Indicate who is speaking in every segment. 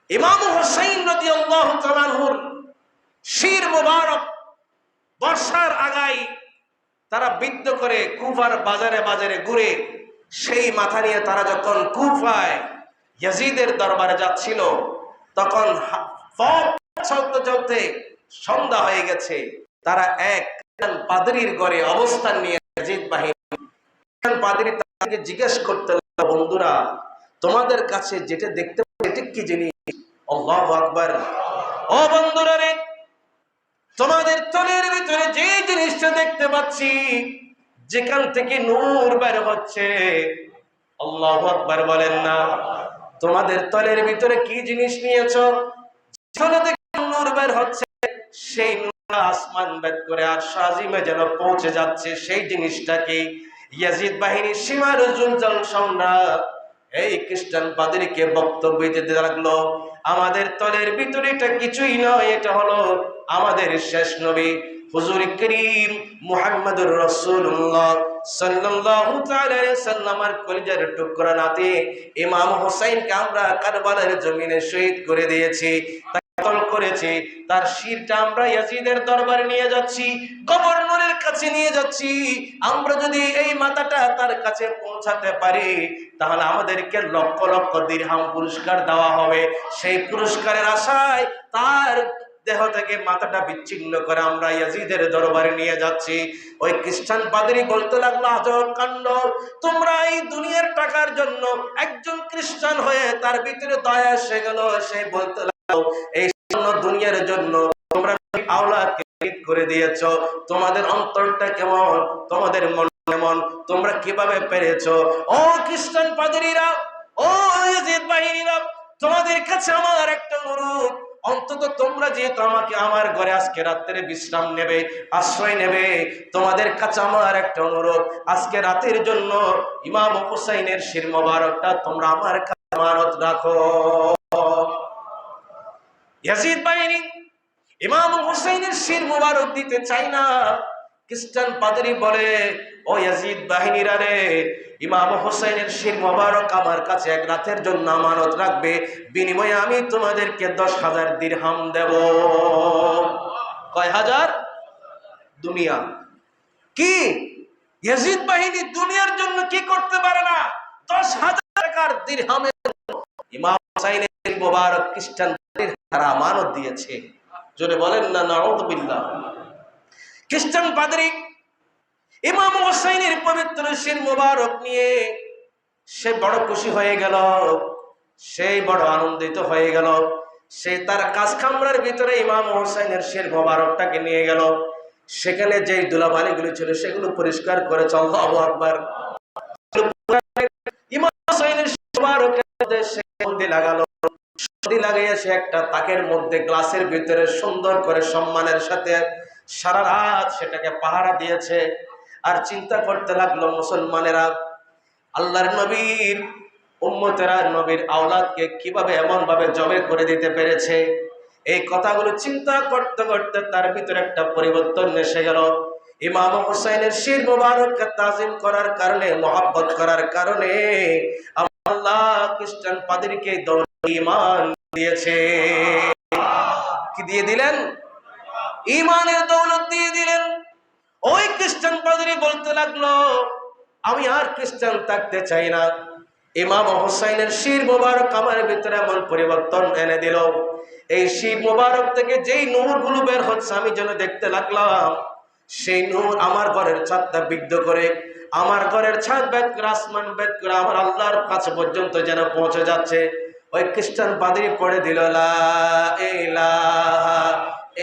Speaker 1: ইমাম হুসাইন রাদিয়াল্লাহু তাআলা আনহুর শির মুবারক বর্ষার আগায় তারা বিদ্ধ করে কুফার বাজারে বাজারে ঘুরে সেই মাথা নিয়ে তারা যখন কুফায় ইয়াজিদের দরবারে যাচ্ছিল, তখন চলতে চলতে সন্ধ্যা হয়ে গেছে। তারা এক পাদ্রীর ঘরে অবস্থান নিয়ে ইয়াজিদ বাহিনী পাদ্রী তাদেরকে জিজ্ঞেস করতে লাগলো, বন্ধুরা তোমাদের কাছে যেটা দেখতে পাচ্ছি কি জিনিস? আল্লাহু আকবার। ও বন্ধুরা রে, তোমাদের তলের ভিতরে যে জিনিসটা দেখতে পাচ্ছি, যেখান থেকে নূর বের হচ্ছে, আল্লাহু আকবার বলেন না। তোমাদের তলের ভিতরে কি জিনিস নিয়েছো? যেখানে থেকে নূর বের হচ্ছে, সেই নূর আসমান ভেদ করে আরশ আজিমে যেন পৌঁছে যাচ্ছে। সেই জিনিসটাকে ইয়াজিদ বাহিনীর সীমারুজুল জল সম্রাট এই খ্রিস্টান পাদ্রীকে বক্তব্য দিতে লাগলো, আমাদের তলের ভিতরে এটা কিছুই নয়, এটা হলো আমাদের শেষ নবী হুজুর করিম মুহাম্মদুর রাসূলুল্লাহ সাল্লাল্লাহু তাআলা আলাইহি সাল্লামের কলিজার টুকরা নাতি ইমাম হুসাইনকে আমরা কারবালার জমিনে শহীদ করে দিয়েছি, কতল করেছি। তার শিরটা আমরা ইয়াজিদের দরবারে নিয়ে যাচ্ছি, গভর্নরের কাছে নিয়ে যাচ্ছি। আমরা যদি এই মাথাটা তার কাছে পৌঁছাতে পারি, তাহলে আমাদেরকে লক্ষ লক্ষ দিরহাম পুরস্কার দেওয়া হবে। সেই পুরস্কারের আশায় তার দেহ থেকে মাথাটা বিচ্ছিন্ন করে আমরা ইয়াজিদের দরবারে নিয়ে যাচ্ছি। ওই খ্রিস্টান পাদ্রী বলতে লাগলো, আজব কাণ্ড, তোমরা এই দুনিয়ার টাকার জন্য একজন খ্রিস্টান হয়ে তার ভিতরে দয়া এসে গেল। সে বলতে লাগলো, এই দুনিয়ার জন্য তোমরা আওলাদকে শহীদ করে দিয়েছো, তোমাদের অন্তরটা কেমন, তোমাদের মন কেমন, তোমরা কিভাবে পেরেছো? ও খ্রিস্টান পাদ্রীরা, ও ইয়াজিদ বাহিনীরা, তোমাদের কাছে আমার একটা অনুরোধ, অন্তত তোমরা যেহেতু আমাকে আমার ঘরে আজকে রাত্রে বিশ্রাম নেবে, আশ্রয় নেবে, তোমাদের কাছে আমার একটা অনুরোধ, আজকে রাতের জন্য ইমাম হুসাইনের শির মোবারকটা তোমরা আমার কাছে আমানত রাখো। ইয়াজিদ বাহিনী ইমাম হুসাইনের শির মোবারক দিতে চাই না। খ্রিস্টান পাদ্রী বলে, ও ইয়াজিদ বাহিনীরা রে, ইমাম হুসাইনের শির মোবারক আমার কাছে এক রাতের জন্য আমানত রাখবে, বিনিময়ে আমি তোমাদেরকে 10,000 দিরহাম দেব। কয় হাজার? দুনিয়া। কি ইয়াজিদ বাহিনী দুনিয়ার জন্য কি করতে পারে না? 10,000 টাকার দিরহামের ইমাম হুসাইনের শির মোবারক খ্রিস্টান তারা আমানত দিয়েছে। জোরে বলেন না নাউযুবিল্লাহ। খ্রিস্টান পাদ্রী ইমাম হুসাইনের পবিত্র শির মোবারক নিয়ে সে বড় খুশি হয়ে গেল, সেই বড় আনন্দিত হয়ে গেল। সে তার কাজ কামরার ভিতরে ইমাম হুসাইনের শির মোবারকটাকে নিয়ে গেল। সেখানে যেই ধুলাবালিগুলো ছিল সেগুলো পরিষ্কার করে, আল্লাহু আকবার, ইমাম হুসাইনের শির মোবারকের মধ্যে সে হলদি লাগালো। হলদি লাগাইয়া সে একটা তাকের মধ্যে গ্লাসের ভিতরে সুন্দর করে সম্মানের সাথে সারা রাত সেটাকে পাহারা দিয়েছে। আর চিন্তা করতে লাগলো, মুসলমানেরা আল্লাহর নবীর উম্মতেরা নবীর আওলাদকে কিভাবে এমন ভাবে জবে করে দিতে পেরেছে। এই কথাগুলো চিন্তা করতে করতে তার ভিতরে একটা পরিবর্তন এসে গেল। ইমাম হুসাইনের শির মোবারককে তাজিম করার কারণে, মহব্বত করার কারণে আল্লাহ খ্রিস্টান পাদ্রীকে দৌলত ঈমান দিয়েছে। কি দিয়ে দিলেন? ঈমানের দৌলত দিয়ে দিলেন। ওই খ্রিস্টান পাদ্রী বলতে লাগলো, আমি আর খ্রিস্টান থাকতে চাই না। ইমাম হুসাইনের শির মোবারক আমার ভিতরে এমন পরিবর্তন এনে দিল, এই শির মোবারক থেকে যেই নূরগুলো বের হচ্ছে আমি যেন দেখতে লাগলাম, সেই নূর আমার ঘরের ছাদটা বিদ্ধ করে, আমার ঘরের ছাদ ভেদ করে, আসমান ভেদ করে আমার আল্লাহর কাছে পর্যন্ত যেন পৌঁছে যাচ্ছে। ওই খ্রিস্টান পাদ্রী পড়ে দিল, লা ইলাহা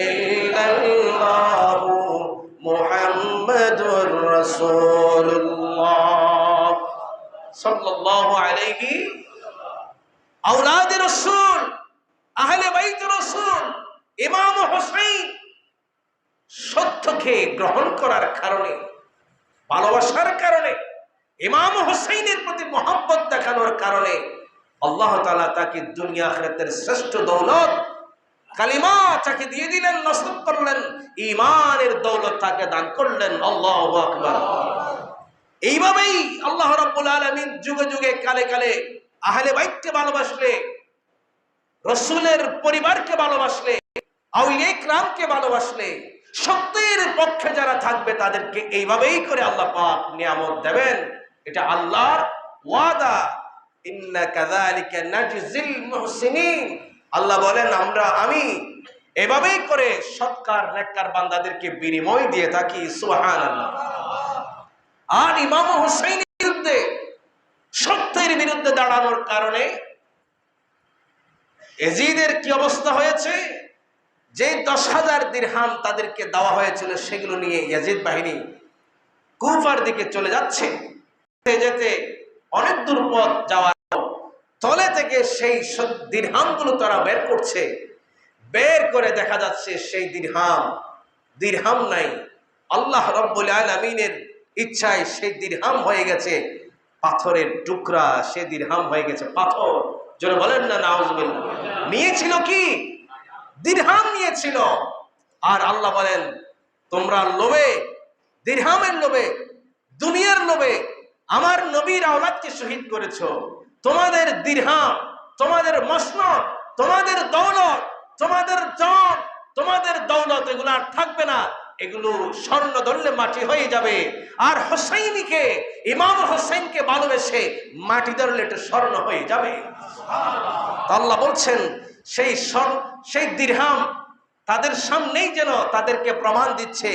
Speaker 1: ইল্লাল্লাহু মুহাম্মাদুর রাসূলুল্লাহ সাল্লাল্লাহু আলাইহি আওলাদে রাসূল, আহলে বাইত রাসূল ইমাম হুসাইন সত্যকে গ্রহণ করার কারণে, ভালোবাসার কারণে, ইমাম হুসাইনের প্রতি মহব্বত দেখানোর কারণে আল্লাহ তাআলা তাকে দুনিয়া আখিরাতের শ্রেষ্ঠ দৌলত কালিমা তাকে দিয়ে দিলেন, নসব করলেন, ঈমানের দৌলত তাকে দান করলেন। আল্লাহু আকবার। এইভাবেই আল্লাহ রাব্বুল আলামিন যুগে যুগে কালে কালে আহলে বাইতকে ভালোবাসলে রসুলের পরিবারকে ভালোবাসলে, আউলিয়া ইকরামকে ভালোবাসলে, সত্যের পক্ষে যারা থাকবে তাদেরকে এইভাবেই করে আল্লাহ পাক নিয়ামত দেবেন। এটা আল্লাহর ওয়াদা। ইন্না কাযালিকা নাজজিল মুহসিনিন। আল্লাহ বলেন আমি এভাবেই করে সৎকার নেককার বান্দাদেরকে বিনিময় দিয়ে থাকি। সুবহানাল্লাহ। আর ইমাম হুসাইনের বিরুদ্ধে, সত্যের বিরুদ্ধে দাঁড়ানোর কারণে ইয়াজিদের কি অবস্থা হয়েছে? যে 10,000 দিরহাম তাদেরকে দেওয়া হয়েছিল সেগুলো নিয়ে ইয়াজিদ বাহিনী কুফার দিকে চলে যাচ্ছে। যেতে অনেক দূর পথ যাওয়ার তলে থেকে সেই দিরহামগুলো তারা বের করছে। বের করে দেখা যাচ্ছে সেই দিরহাম নাই। আল্লাহ রাব্বুল আলামিনের ইচ্ছায় সেই দিরহাম হয়ে গেছে পাথরের টুকরা। সে দিরহাম হয়ে গেছে পাথর। যারা বলেন না নাউজুবিল্লাহ। নিয়েছিল কি? দিরহাম নিয়েছিল। আর আল্লাহ বলেন তোমরা লোভে, দিরহামের লোভে, দুনিয়ার লোভে আমার নবীর আওলাদকে শহীদ করেছো। তোমাদের দিরহাম, তোমাদের মসনদ, তোমাদের দৌলত, তোমাদের জন, তোমাদের দৌলত এগুলো আর থাকবে না। এগুলো স্বর্ণ ধরলে মাটি হয়ে যাবে। আর হোসাইনিকে, ইমাম হোসেনকে ভালোবেসে মাটি ধরলে এটা স্বর্ণ হয়ে যাবে। আল্লাহ বলছেন সেই দিরহাম তাদের সামনেই যেন তাদেরকে প্রমাণ দিচ্ছে।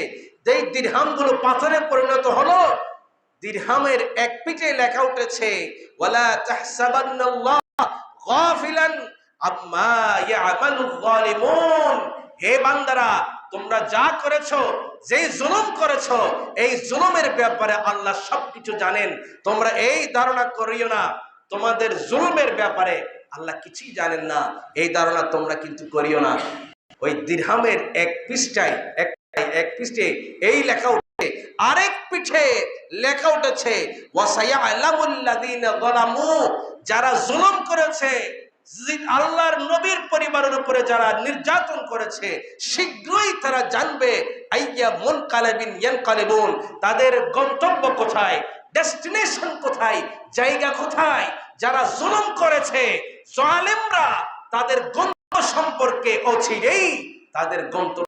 Speaker 1: যেই দিরহামগুলো পাথরে পরিণত হলো, দিরহামের এক পিঠে লেখা উঠেছে ওয়ালা তাহসাবান্নাল্লাহ গাফিলান আম্মা ইয়ামালুয যালিমুন। হে বান্দারা, তোমরা যা করেছো, যেই জুলুম করেছো, এই জুলুমের ব্যাপারে আল্লাহ সবকিছু জানেন। তোমরা এই ধারণা করিও না তোমাদের জুলুমের ব্যাপারে আল্লাহ কিছুই জানেন না, এই ধারণা তোমরা কিন্তু করিও না। ওই দিরহামের এক পৃষ্ঠে এই লেখা উঠে, আরেক পিঠে লেখা উঠেছে ওয়াসায়ালামুল্লাযীনা যালামু। যারা জুলুম করেছে, আল্লাহর নবীর পরিবারের উপরে যারা নির্যাতন করেছে, শীঘ্রই তারা জানবে আইয়া মুনকালিবিন ইয়ানকালিবুন। তাদের গন্তব্য কোথায়, ডেস্টিনেশন কোথায়, জায়গা কোথায়। যারা জুলুম করেছে, জালেমরা, তাদের গন্তব্য সম্পর্কে অচিরেই তাদের গন্তব্য